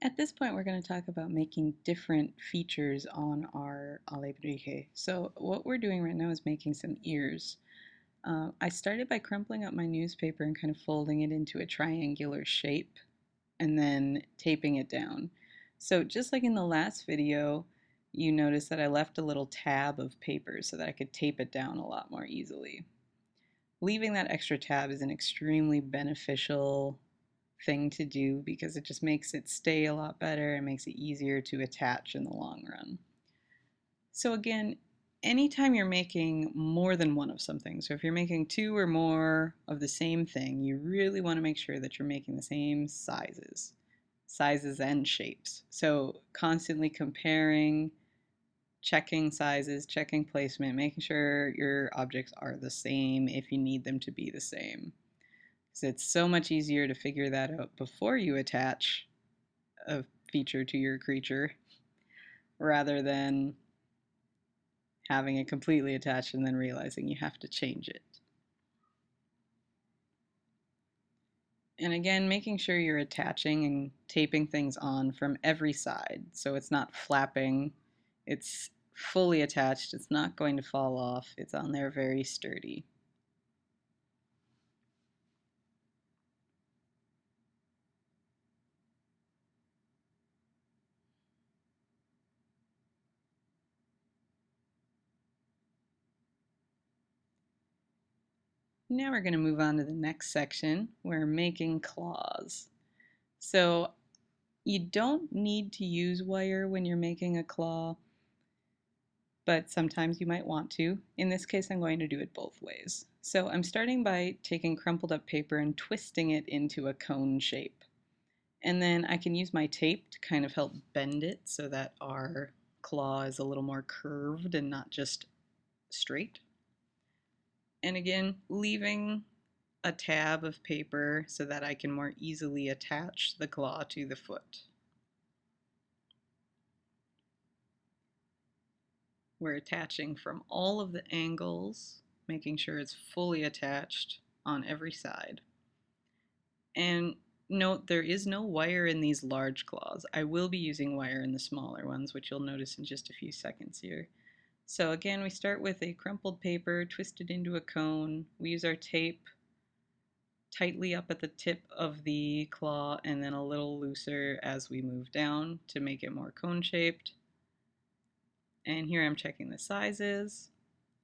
At this point, we're going to talk about making different features on our alebrije. So what we're doing right now is making some ears. I started by crumpling up my newspaper and kind of folding it into a triangular shape and then taping it down. So just like in the last video, you notice that I left a little tab of paper so that I could tape it down a lot more easily. Leaving that extra tab is an extremely beneficial thing to do because it just makes it stay a lot better and makes it easier to attach in the long run. So again, anytime you're making more than one of something, so if you're making two or more of the same thing, you really want to make sure that you're making the same sizes and shapes. So constantly comparing, checking sizes, checking placement, making sure your objects are the same if you need them to be the same. So it's so much easier to figure that out before you attach a feature to your creature rather than having it completely attached and then realizing you have to change it. And again, making sure you're attaching and taping things on from every side so it's not flapping, it's fully attached, it's not going to fall off, it's on there very sturdy. Now we're going to move on to the next section. We're making claws. So you don't need to use wire when you're making a claw, but sometimes you might want to. In this case, I'm going to do it both ways. So I'm starting by taking crumpled up paper and twisting it into a cone shape. And then I can use my tape to kind of help bend it so that our claw is a little more curved and not just straight. And again, leaving a tab of paper so that I can more easily attach the claw to the foot. We're attaching from all of the angles, making sure it's fully attached on every side. And note, there is no wire in these large claws. I will be using wire in the smaller ones, which you'll notice in just a few seconds here. So again, we start with a crumpled paper, twisted into a cone. We use our tape tightly up at the tip of the claw and then a little looser as we move down to make it more cone-shaped. And here I'm checking the sizes.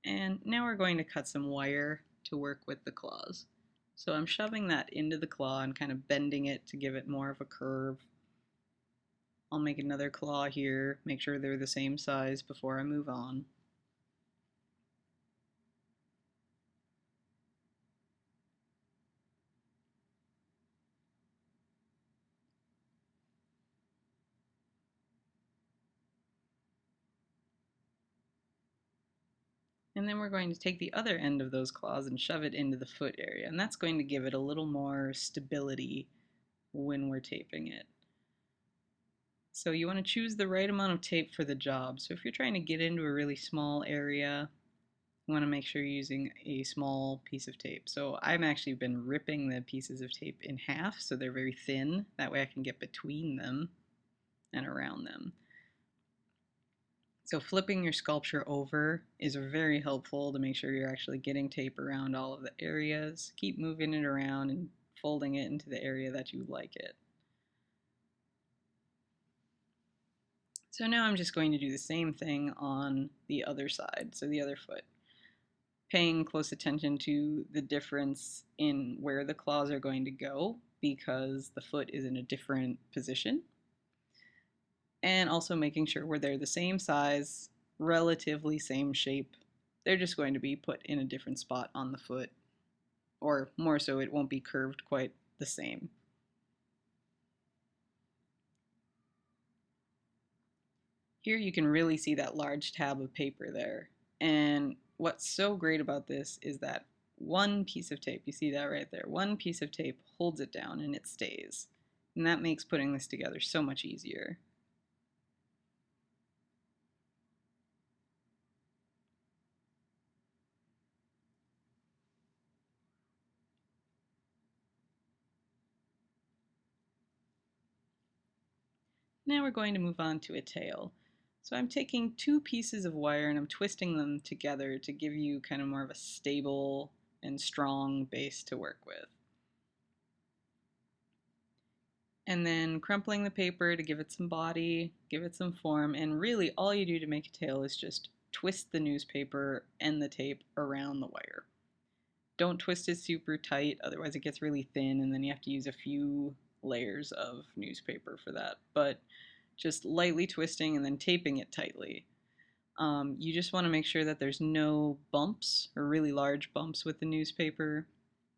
And now we're going to cut some wire to work with the claws. So I'm shoving that into the claw and kind of bending it to give it more of a curve. I'll make another claw here, make sure they're the same size before I move on. And then we're going to take the other end of those claws and shove it into the foot area, and that's going to give it a little more stability when we're taping it. So you want to choose the right amount of tape for the job. So if you're trying to get into a really small area, you want to make sure you're using a small piece of tape. So I've actually been ripping the pieces of tape in half so they're very thin. That way I can get between them and around them. So flipping your sculpture over is very helpful to make sure you're actually getting tape around all of the areas. Keep moving it around and folding it into the area that you like it. So now I'm just going to do the same thing on the other side, so the other foot. Paying close attention to the difference in where the claws are going to go because the foot is in a different position. And also making sure where they're the same size, relatively same shape. They're just going to be put in a different spot on the foot, or more so, it won't be curved quite the same. Here you can really see that large tab of paper there. And what's so great about this is that one piece of tape, you see that right there, one piece of tape holds it down and it stays. And that makes putting this together so much easier. Now we're going to move on to a tail. So I'm taking two pieces of wire and I'm twisting them together to give you kind of more of a stable and strong base to work with. And then crumpling the paper to give it some body, give it some form, and really all you do to make a tail is just twist the newspaper and the tape around the wire. Don't twist it super tight, otherwise it gets really thin and then you have to use a few layers of newspaper for that. But just lightly twisting and then taping it tightly. You just want to make sure that there's no bumps or really large bumps with the newspaper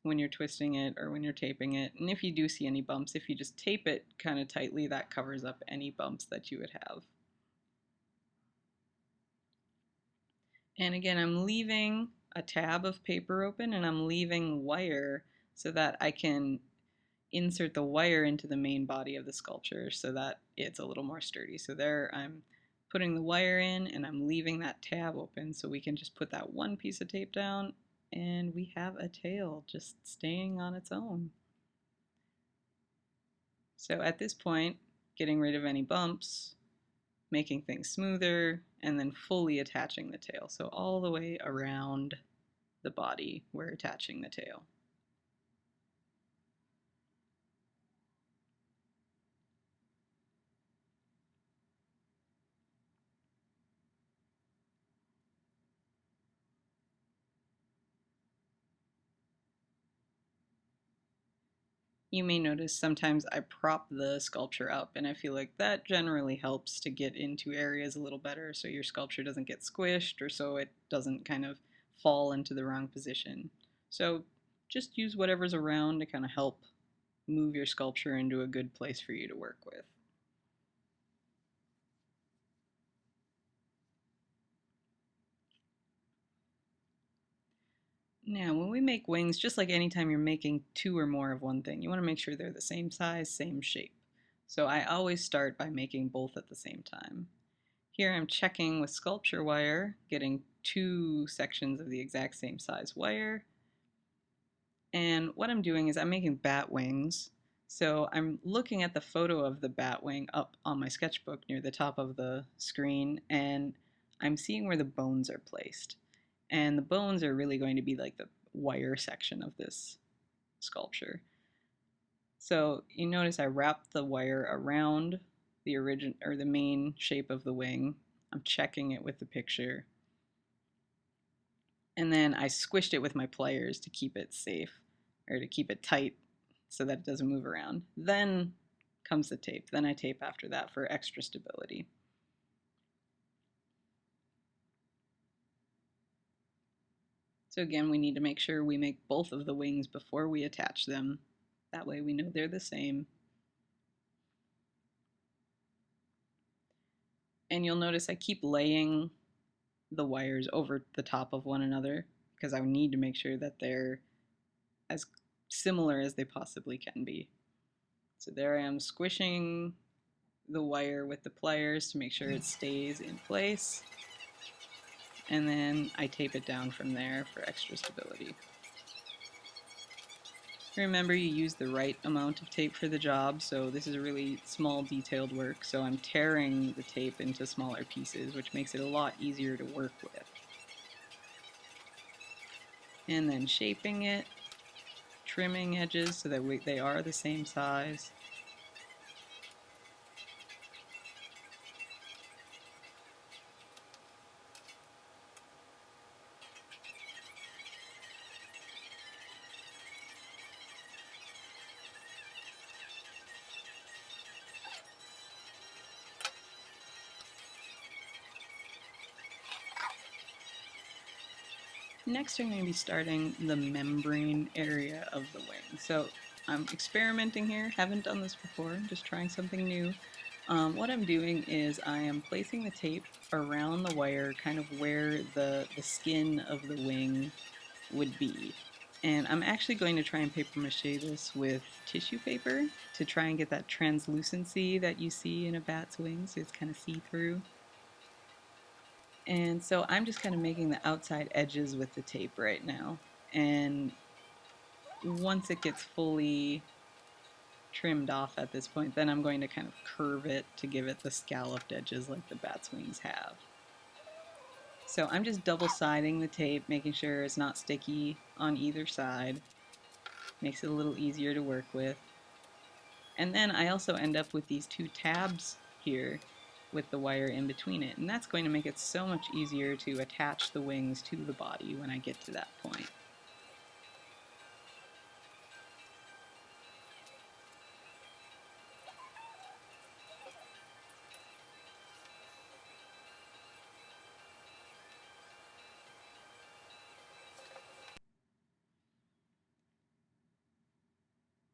when you're twisting it or when you're taping it. And if you do see any bumps, if you just tape it kind of tightly, that covers up any bumps that you would have. And again, I'm leaving a tab of paper open and I'm leaving wire so that I can insert the wire into the main body of the sculpture so that it's a little more sturdy. So there I'm putting the wire in and I'm leaving that tab open so we can just put that one piece of tape down and we have a tail just staying on its own. So at this point, getting rid of any bumps, making things smoother, and then fully attaching the tail. So all the way around the body, we're attaching the tail. You may notice sometimes I prop the sculpture up, and I feel like that generally helps to get into areas a little better so your sculpture doesn't get squished or so it doesn't kind of fall into the wrong position. So just use whatever's around to kind of help move your sculpture into a good place for you to work with. Now, when we make wings, just like anytime you're making two or more of one thing, you want to make sure they're the same size, same shape. So I always start by making both at the same time. Here I'm checking with sculpture wire, getting two sections of the exact same size wire. And what I'm doing is I'm making bat wings. So I'm looking at the photo of the bat wing up on my sketchbook near the top of the screen, and I'm seeing where the bones are placed. And the bones are really going to be like the wire section of this sculpture. So you notice I wrapped the wire around the origin or the main shape of the wing. I'm checking it with the picture. And then I squished it with my pliers to keep it safe or to keep it tight so that it doesn't move around. Then comes the tape. Then I tape after that for extra stability. So again, we need to make sure we make both of the wings before we attach them. That way we know they're the same. And you'll notice I keep laying the wires over the top of one another because I need to make sure that they're as similar as they possibly can be. So there I am squishing the wire with the pliers to make sure it stays in place. And then I tape it down from there for extra stability. Remember, you use the right amount of tape for the job, so this is a really small detailed work, so I'm tearing the tape into smaller pieces, which makes it a lot easier to work with. And then shaping it, trimming edges so that they are the same size. Next, I'm going to be starting the membrane area of the wing. So I'm experimenting here, haven't done this before, just trying something new. What I'm doing is I am placing the tape around the wire, kind of where the skin of the wing would be. And I'm actually going to try and papier-mâché this with tissue paper to try and get that translucency that you see in a bat's wing, so it's kind of see-through. And so I'm just kind of making the outside edges with the tape right now. And once it gets fully trimmed off at this point, then I'm going to kind of curve it to give it the scalloped edges like the bat's wings have. So I'm just double-siding the tape, making sure it's not sticky on either side. Makes it a little easier to work with. And then I also end up with these two tabs here with the wire in between it, and that's going to make it so much easier to attach the wings to the body when I get to that point.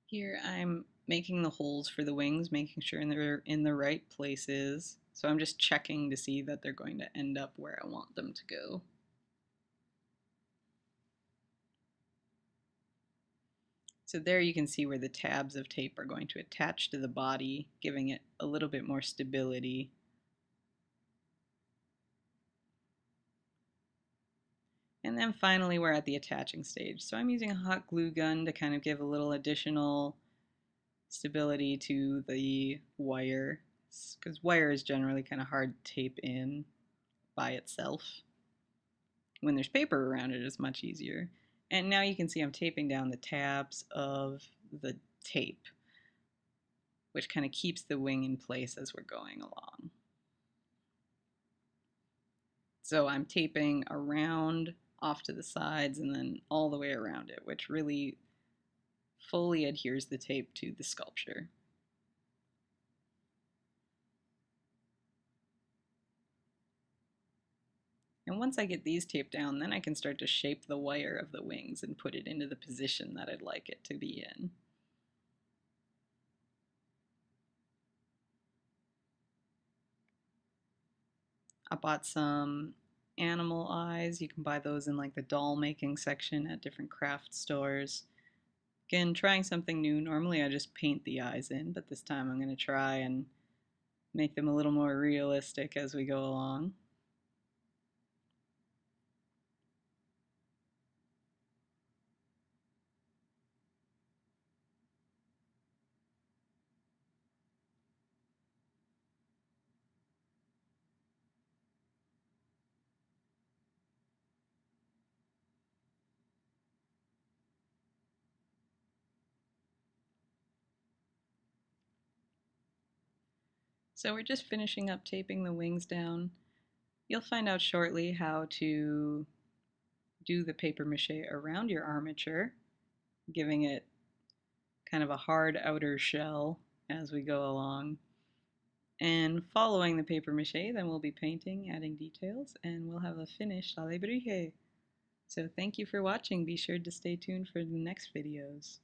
Here I'm making the holes for the wings, making sure they're in the right places. So I'm just checking to see that they're going to end up where I want them to go. So there you can see where the tabs of tape are going to attach to the body, giving it a little bit more stability. And then finally we're at the attaching stage. So I'm using a hot glue gun to kind of give a little additional stability to the wire, because wire is generally kind of hard to tape in by itself. When there's paper around it, it's much easier. And now you can see I'm taping down the tabs of the tape, which kind of keeps the wing in place as we're going along. So I'm taping around, off to the sides, and then all the way around it, which really fully adheres the tape to the sculpture. And once I get these taped down, then I can start to shape the wire of the wings and put it into the position that I'd like it to be in. I bought some animal eyes. You can buy those in like the doll making section at different craft stores. Again, trying something new. Normally I just paint the eyes in, but this time I'm going to try and make them a little more realistic as we go along. So we're just finishing up taping the wings down. You'll find out shortly how to do the paper mache around your armature, giving it kind of a hard outer shell as we go along. And following the paper mache, then we'll be painting, adding details, and we'll have a finished alebrije. So thank you for watching. Be sure to stay tuned for the next videos.